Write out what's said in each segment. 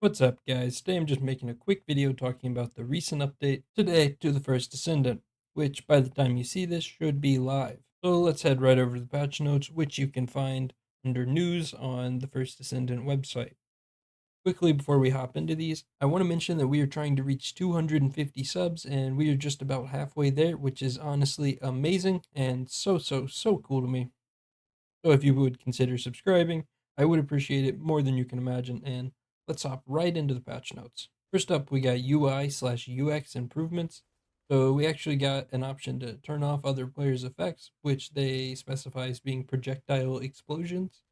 What's up, guys? Today I'm just making a quick video talking about the recent update today to the First Descendant, which by the time you see this should be live. So let's head right over to the patch notes, which you can find under news on the First Descendant website. Quickly before we hop into these, I want to mention that we are trying to reach 250 subs and we are just about halfway there, which is honestly amazing and so cool to me. So if you would consider subscribing, I would appreciate it more than you can imagine. And let's hop right into the patch notes. First up, we got UI/UX improvements. So we actually got an option to turn off other players' effects, which they specify as being projectile explosions.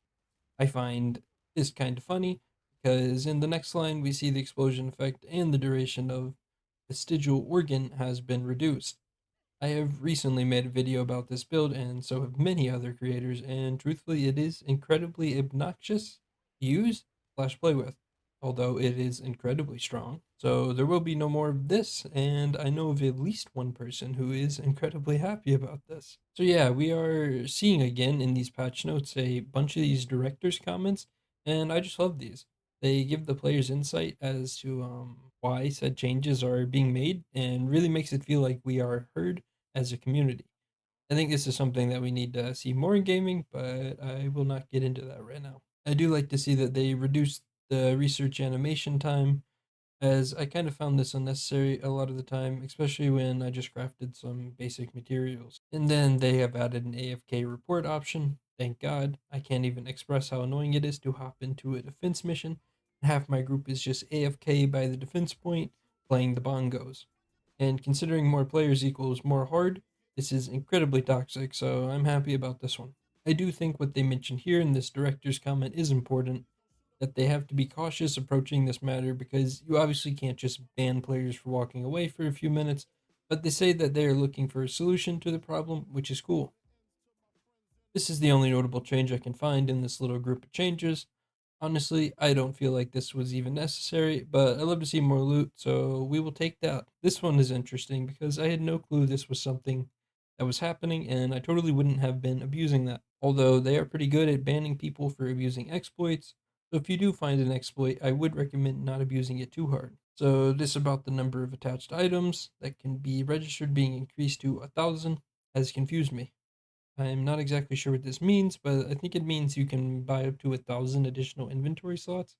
I find this kind of funny because in the next line we see the explosion effect and the duration of vestigial organ has been reduced. I have recently made a video about this build, and so have many other creators, and truthfully, it is incredibly obnoxious to use slash play with, although it is incredibly strong. So there will be no more of this, and I know of at least one person who is incredibly happy about this. So yeah, we are seeing again in these patch notes a bunch of these director's comments, and I just love these. They give the players insight as to why said changes are being made, and really makes it feel like we are heard as a community. I think this is something that we need to see more in gaming, but I will not get into that right now. I do like to see that they reduced the research animation time, as I kind of found this unnecessary a lot of the time, especially when I just crafted some basic materials. And then they have added an AFK report option. Thank God. I can't even express how annoying it is to hop into a defense mission, and half my group is just AFK by the defense point playing the bongos. And considering more players equals more hard, this is incredibly toxic, so I'm happy about this one. I do think what they mentioned here in this director's comment is important, that they have to be cautious approaching this matter because you obviously can't just ban players for walking away for a few minutes, but they say that they are looking for a solution to the problem, which is cool. This is the only notable change I can find in this little group of changes. Honestly, I don't feel like this was even necessary, but I love to see more loot, so we will take that. This one is interesting because I had no clue this was something that was happening, and I totally wouldn't have been abusing that. Although they are pretty good at banning people for abusing exploits, so if you do find an exploit, I would recommend not abusing it too hard. So this about the number of attached items that can be registered being increased to 1,000 has confused me. I'm not exactly sure what this means, but I think it means you can buy up to 1,000 additional inventory slots,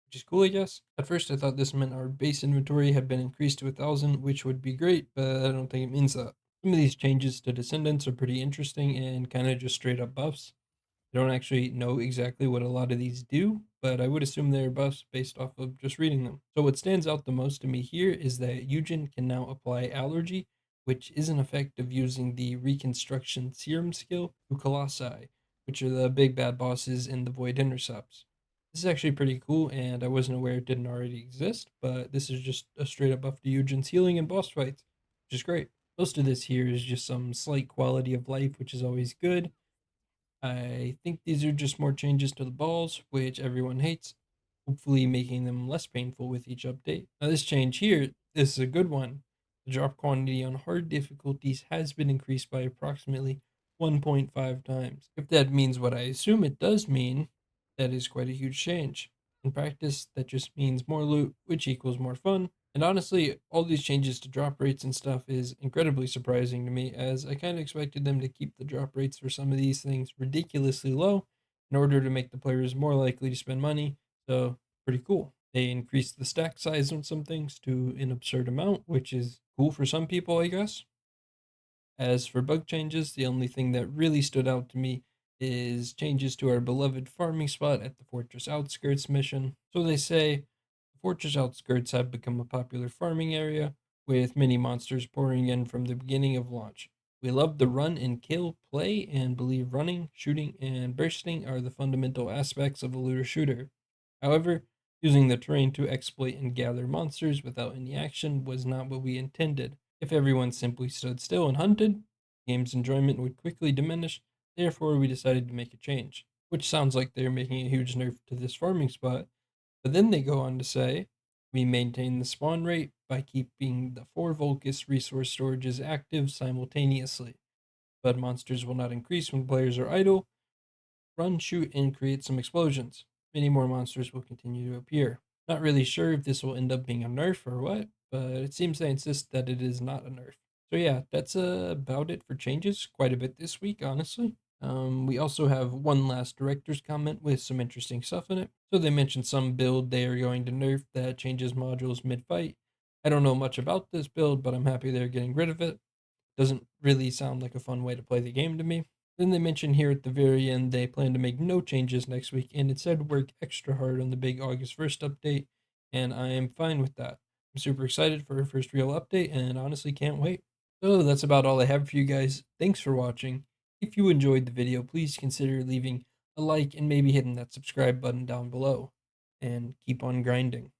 which is cool, I guess. At first, I thought this meant our base inventory had been increased to 1,000, which would be great, but I don't think it means that. Some of these changes to Descendants are pretty interesting and kind of just straight up buffs. I don't actually know exactly what a lot of these do, but I would assume they're buffs based off of just reading them. So what stands out the most to me here is that Eugen can now apply allergy, which is an effect of using the reconstruction serum skill to Colossi, which are the big bad bosses in the Void Intercepts. This is actually pretty cool, and I wasn't aware it didn't already exist, but this is just a straight up buff to Eugen's healing in boss fights, which is great. Most of this here is just some slight quality of life, which is always good. I think these are just more changes to the balls, which everyone hates, hopefully making them less painful with each update. Now, this change here, this is a good one. The drop quantity on hard difficulties has been increased by approximately 1.5 times. If that means what I assume it does mean, that is quite a huge change. In practice, that just means more loot, which equals more fun. And honestly, all these changes to drop rates and stuff is incredibly surprising to me, as I kind of expected them to keep the drop rates for some of these things ridiculously low in order to make the players more likely to spend money. So, pretty cool. They increased the stack size on some things to an absurd amount, which is cool for some people, I guess. As for bug changes, the only thing that really stood out to me is changes to our beloved farming spot at the Fortress Outskirts mission. So they say the Fortress Outskirts have become a popular farming area, with many monsters pouring in from the beginning of launch. We love the run and kill play and believe running, shooting, and bursting are the fundamental aspects of a looter shooter. However, using the terrain to exploit and gather monsters without any action was not what we intended. If everyone simply stood still and hunted, the game's enjoyment would quickly diminish. Therefore, we decided to make a change, which sounds like they're making a huge nerf to this farming spot. But then they go on to say, we maintain the spawn rate by keeping the 4 Volcus resource storages active simultaneously. But monsters will not increase when players are idle. Run, shoot, and create some explosions. Many more monsters will continue to appear. Not really sure if this will end up being a nerf or what, but it seems they insist that it is not a nerf. So yeah, that's about it for changes. Quite a bit this week, honestly. We also have one last director's comment with some interesting stuff in it. So they mentioned some build they are going to nerf that changes modules mid-fight. I don't know much about this build, but I'm happy they're getting rid of it. Doesn't really sound like a fun way to play the game to me. Then they mention here at the very end they plan to make no changes next week and instead work extra hard on the big August 1st update, and I am fine with that. I'm super excited for our first real update and honestly can't wait. So that's about all I have for you guys. Thanks for watching. If you enjoyed the video, please consider leaving a like and maybe hitting that subscribe button down below. And keep on grinding.